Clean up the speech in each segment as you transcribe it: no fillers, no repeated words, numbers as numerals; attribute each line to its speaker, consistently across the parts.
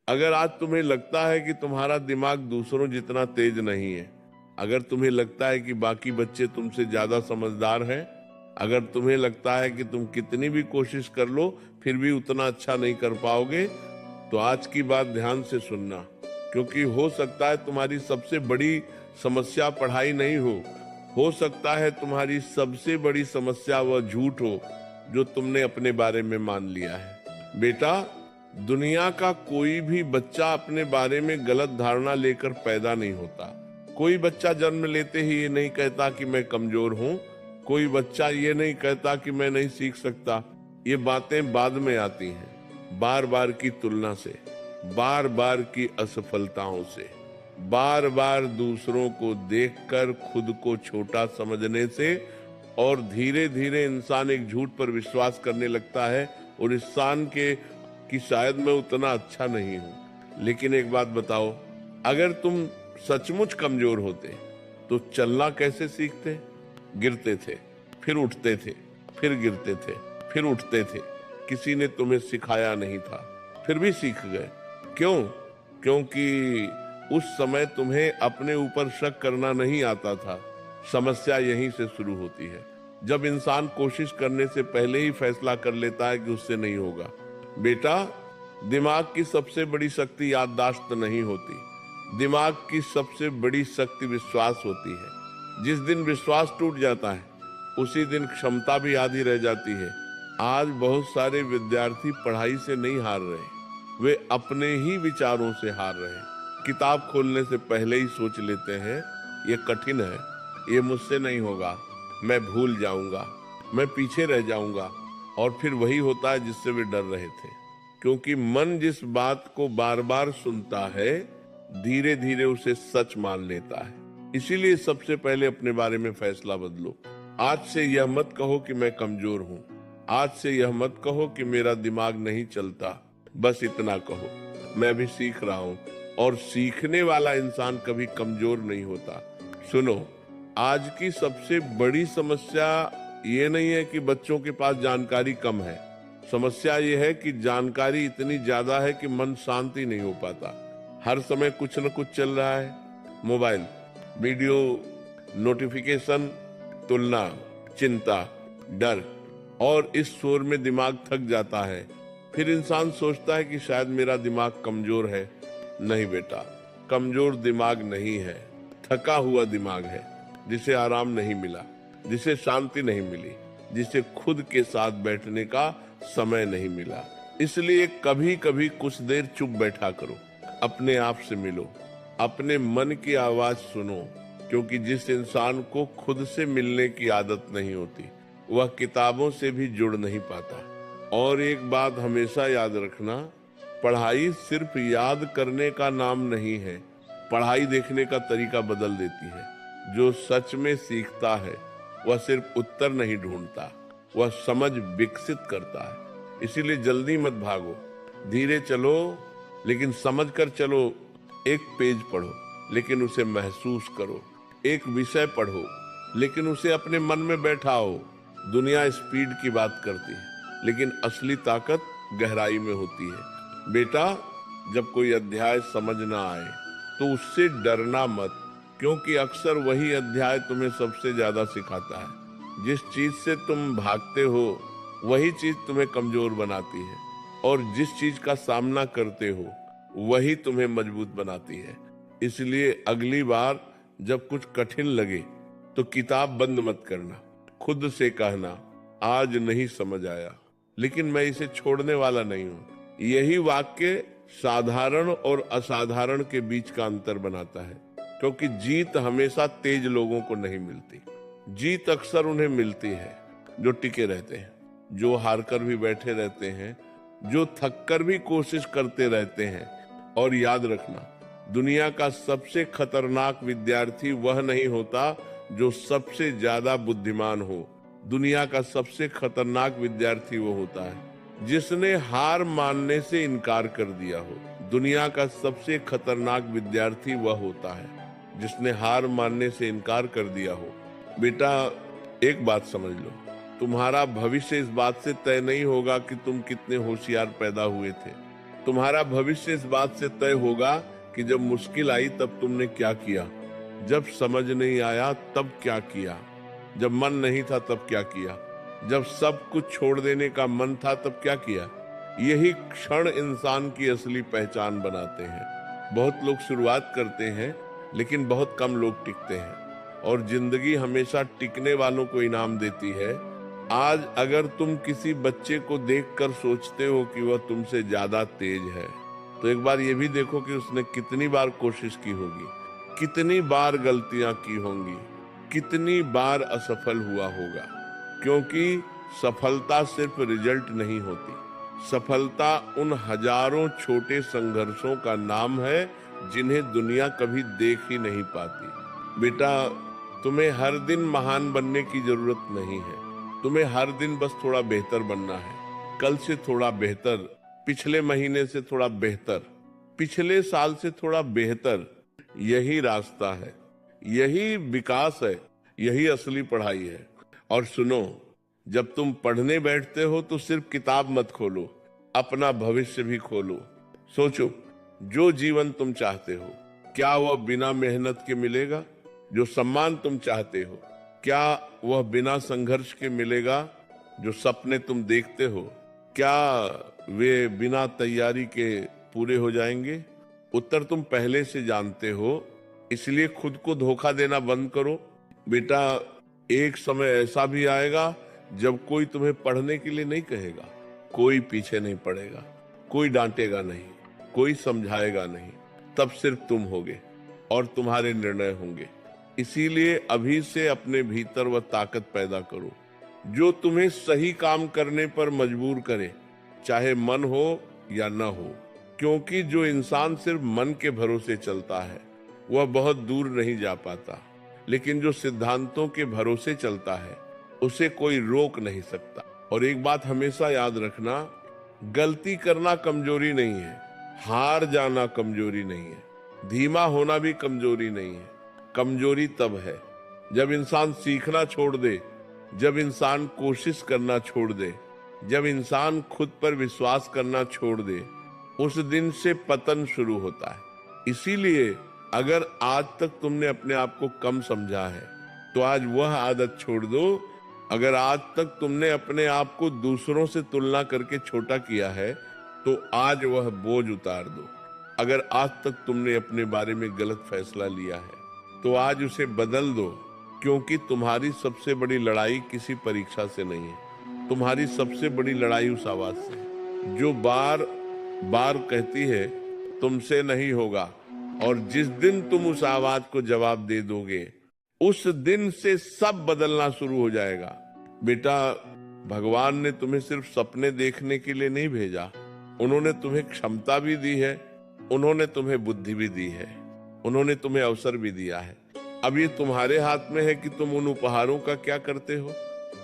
Speaker 1: अगर आज तुम्हें लगता है कि तुम्हारा दिमाग दूसरों जितना तेज नहीं है, अगर तुम्हें लगता है कि बाकी बच्चे तुमसे ज्यादा समझदार हैं, अगर तुम्हें लगता है कि तुम कितनी भी कोशिश कर लो फिर भी उतना अच्छा नहीं कर पाओगे, तो आज की बात ध्यान से सुनना। क्योंकि हो सकता है तुम्हारी सबसे बड़ी समस्या पढ़ाई नहीं हो सकता है तुम्हारी सबसे बड़ी समस्या वह झूठ हो जो तुमने अपने बारे में मान लिया है। बेटा, दुनिया का कोई भी बच्चा अपने बारे में गलत धारणा लेकर पैदा नहीं होता। कोई बच्चा जन्म लेते ही ये नहीं कहता कि मैं कमजोर हूँ, कोई बच्चा ये नहीं कहता कि मैं नहीं सीख सकता। ये बातें बाद में आती हैं, बार बार की तुलना से, बार बार की असफलताओं से, बार बार दूसरों को देखकर खुद को छोटा समझने से, और धीरे धीरे इंसान एक झूठ पर विश्वास करने लगता है और इंसान के कि शायद मैं उतना अच्छा नहीं हूं। लेकिन एक बात बताओ, अगर तुम सचमुच कमजोर होते तो चलना कैसे सीखते? गिरते थे, फिर उठते थे, फिर गिरते थे, फिर उठते थे। किसी ने तुम्हें सिखाया नहीं था, फिर भी सीख गए। क्यों? क्योंकि उस समय तुम्हें अपने ऊपर शक करना नहीं आता था। समस्या यहीं से शुरू होती है, जब इंसान कोशिश करने से पहले ही फैसला कर लेता है कि उससे नहीं होगा। बेटा, दिमाग की सबसे बड़ी शक्ति याददाश्त नहीं होती, दिमाग की सबसे बड़ी शक्ति विश्वास होती है। जिस दिन विश्वास टूट जाता है उसी दिन क्षमता भी आधी रह जाती है। आज बहुत सारे विद्यार्थी पढ़ाई से नहीं हार रहे, वे अपने ही विचारों से हार रहे हैं। किताब खोलने से पहले ही सोच लेते हैं ये कठिन है, ये मुझसे नहीं होगा, मैं भूल जाऊंगा, मैं पीछे रह जाऊंगा, और फिर वही होता है जिससे वे डर रहे थे। क्योंकि मन जिस बात को बार बार सुनता है धीरे धीरे उसे सच मान लेता है। इसीलिए सबसे पहले अपने बारे में फैसला बदलो। आज से यह मत कहो कि मैं कमजोर हूँ, आज से यह मत कहो कि मेरा दिमाग नहीं चलता। बस इतना कहो, मैं भी सीख रहा हूँ, और सीखने वाला इंसान कभी कमजोर नहीं होता। सुनो, आज की सबसे बड़ी समस्या ये नहीं है कि बच्चों के पास जानकारी कम है, समस्या ये है कि जानकारी इतनी ज्यादा है कि मन शांति नहीं हो पाता। हर समय कुछ न कुछ चल रहा है, मोबाइल, वीडियो, नोटिफिकेशन, तुलना, चिंता, डर, और इस शोर में दिमाग थक जाता है। फिर इंसान सोचता है कि शायद मेरा दिमाग कमजोर है। नहीं बेटा, कमजोर दिमाग नहीं है, थका हुआ दिमाग है, जिसे आराम नहीं मिला, जिसे शांति नहीं मिली, जिसे खुद के साथ बैठने का समय नहीं मिला। इसलिए कभी कभी कुछ देर चुप बैठा करो, अपने आप से मिलो, अपने मन की आवाज सुनो। क्योंकि जिस इंसान को खुद से मिलने की आदत नहीं होती वह किताबों से भी जुड़ नहीं पाता। और एक बात हमेशा याद रखना, पढ़ाई सिर्फ याद करने का नाम नहीं है, पढ़ाई देखने का तरीका बदल देती है। जो सच में सीखता है वह सिर्फ उत्तर नहीं ढूंढता, वह समझ विकसित करता है। इसीलिए जल्दी मत भागो, धीरे चलो, लेकिन समझ कर चलो। एक पेज पढ़ो लेकिन उसे महसूस करो, एक विषय पढ़ो लेकिन उसे अपने मन में बैठाओ। दुनिया स्पीड की बात करती है, लेकिन असली ताकत गहराई में होती है। बेटा, जब कोई अध्याय समझ ना आए तो उससे डरना मत, क्योंकि अक्सर वही अध्याय तुम्हें सबसे ज्यादा सिखाता है। जिस चीज से तुम भागते हो वही चीज तुम्हें कमजोर बनाती है, और जिस चीज का सामना करते हो वही तुम्हें मजबूत बनाती है। इसलिए अगली बार जब कुछ कठिन लगे तो किताब बंद मत करना, खुद से कहना, आज नहीं समझ आया लेकिन मैं इसे छोड़ने वाला नहीं हूँ। यही वाक्य साधारण और असाधारण के बीच का अंतर बनाता है। क्योंकि जीत हमेशा तेज लोगों को नहीं मिलती, जीत अक्सर उन्हें मिलती है जो टिके रहते हैं, जो हारकर भी बैठे रहते हैं, जो थककर भी कोशिश करते रहते हैं। और याद रखना, दुनिया का सबसे खतरनाक विद्यार्थी वह नहीं होता जो सबसे ज्यादा बुद्धिमान हो। दुनिया का सबसे खतरनाक विद्यार्थी वो होता है जिसने हार मानने से इनकार कर दिया हो। दुनिया का सबसे खतरनाक विद्यार्थी वह होता है जिसने हार मानने से इनकार कर दिया हो। बेटा, एक बात समझ लो, तुम्हारा भविष्य इस बात से तय नहीं होगा कि तुम कितने होशियार पैदा हुए थे। तुम्हारा भविष्य इस बात से तय होगा कि जब मुश्किल आई तब तुमने क्या किया, जब समझ नहीं आया तब क्या किया, जब मन नहीं था तब क्या किया, जब सब कुछ छोड़ देने का मन था तब क्या किया। यही क्षण इंसान की असली पहचान बनाते हैं। बहुत लोग शुरुआत करते हैं लेकिन बहुत कम लोग टिकते हैं, और जिंदगी हमेशा टिकने वालों को इनाम देती है। आज अगर तुम किसी बच्चे को देखकर सोचते हो कि वह तुमसे ज्यादा तेज है, तो एक बार ये भी देखो कि उसने कितनी बार कोशिश की होगी, कितनी बार गलतियां की होंगी, कितनी बार असफल हुआ होगा। क्योंकि सफलता सिर्फ रिजल्ट नहीं होती, सफलता उन हजारों छोटे संघर्षों का नाम है जिन्हें दुनिया कभी देख ही नहीं पाती। बेटा, तुम्हें हर दिन महान बनने की जरूरत नहीं है, तुम्हें हर दिन बस थोड़ा बेहतर बनना है। कल से थोड़ा बेहतर, पिछले महीने से थोड़ा बेहतर, पिछले साल से थोड़ा बेहतर, यही रास्ता है, यही विकास है, यही असली पढ़ाई है। और सुनो, जब तुम पढ़ने बैठते हो तो सिर्फ किताब मत खोलो, अपना भविष्य भी खोलो। सोचो, जो जीवन तुम चाहते हो, क्या वह बिना मेहनत के मिलेगा? जो सम्मान तुम चाहते हो, क्या वह बिना संघर्ष के मिलेगा? जो सपने तुम देखते हो, क्या वे बिना तैयारी के पूरे हो जाएंगे? उत्तर तुम पहले से जानते हो, इसलिए खुद को धोखा देना बंद करो। बेटा, एक समय ऐसा भी आएगा जब कोई तुम्हें पढ़ने के लिए नहीं कहेगा, कोई पीछे नहीं पड़ेगा, कोई डांटेगा नहीं, कोई समझाएगा नहीं, तब सिर्फ तुम होगे और तुम्हारे निर्णय होंगे। इसीलिए अभी से अपने भीतर वह ताकत पैदा करो जो तुम्हें सही काम करने पर मजबूर करे, चाहे मन हो या न हो। क्योंकि जो इंसान सिर्फ मन के भरोसे चलता है वह बहुत दूर नहीं जा पाता, लेकिन जो सिद्धांतों के भरोसे चलता है उसे कोई रोक नहीं सकता। और एक बात हमेशा याद रखना, गलती करना कमजोरी नहीं है, हार जाना कमजोरी नहीं है, धीमा होना भी कमजोरी नहीं है। कमजोरी तब है जब इंसान सीखना छोड़ दे, जब इंसान कोशिश करना छोड़ दे, जब इंसान खुद पर विश्वास करना छोड़ दे, उस दिन से पतन शुरू होता है। इसीलिए अगर आज तक तुमने अपने आप को कम समझा है तो आज वह आदत छोड़ दो। अगर आज तक तुमने अपने आप को दूसरों से तुलना करके छोटा किया है तो आज वह बोझ उतार दो। अगर आज तक तुमने अपने बारे में गलत फैसला लिया है तो आज उसे बदल दो, क्योंकि तुम्हारी सबसे बड़ी लड़ाई किसी परीक्षा से नहीं है, तुम्हारी सबसे बड़ी लड़ाई उस आवाज से जो बार बार कहती है तुमसे नहीं होगा। और जिस दिन तुम उस आवाज को जवाब दे दोगे, उस दिन से सब बदलना शुरू हो जाएगा। बेटा, भगवान ने तुम्हें सिर्फ सपने देखने के लिए नहीं भेजा, उन्होंने तुम्हें क्षमता भी दी है, उन्होंने तुम्हें बुद्धि भी दी है, उन्होंने तुम्हें अवसर भी दिया है। अब ये तुम्हारे हाथ में है कि तुम उन उपहारों का क्या करते हो।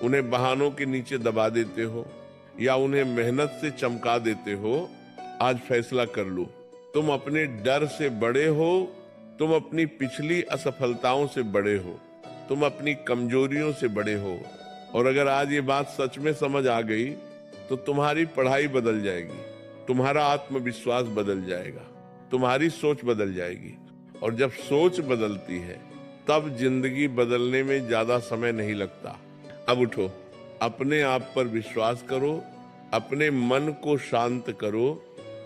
Speaker 1: उन्हें बहानों के नीचे दबा देते हो या उन्हें मेहनत से चमका देते हो। आज फैसला कर लो, तुम अपने डर से बड़े हो, तुम अपनी पिछली असफलताओं से बड़े हो, तुम अपनी कमजोरियों से बड़े हो। और अगर आज ये बात सच में समझ आ गई तो तुम्हारी पढ़ाई बदल जाएगी, तुम्हारा आत्मविश्वास बदल जाएगा, तुम्हारी सोच बदल जाएगी। और जब सोच बदलती है तब जिंदगी बदलने में ज्यादा समय नहीं लगता। अब उठो, अपने आप पर विश्वास करो, अपने मन को शांत करो,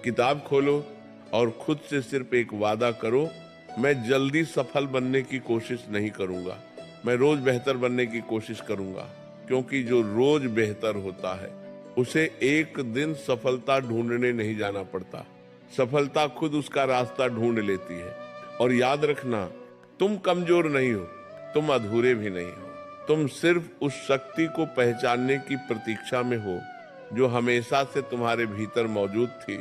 Speaker 1: किताब खोलो और खुद से सिर्फ एक वादा करो, मैं जल्दी सफल बनने की कोशिश नहीं करूंगा, मैं रोज बेहतर बनने की कोशिश करूंगा। क्योंकि जो रोज बेहतर होता है उसे एक दिन सफलता ढूंढने नहीं जाना पड़ता, सफलता खुद उसका रास्ता ढूंढ लेती है। और याद रखना, तुम कमजोर नहीं हो, तुम अधूरे भी नहीं हो, तुम सिर्फ उस शक्ति को पहचानने की प्रतीक्षा में हो जो हमेशा से तुम्हारे भीतर मौजूद थी।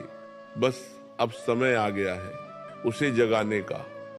Speaker 1: बस अब समय आ गया है उसे जगाने का।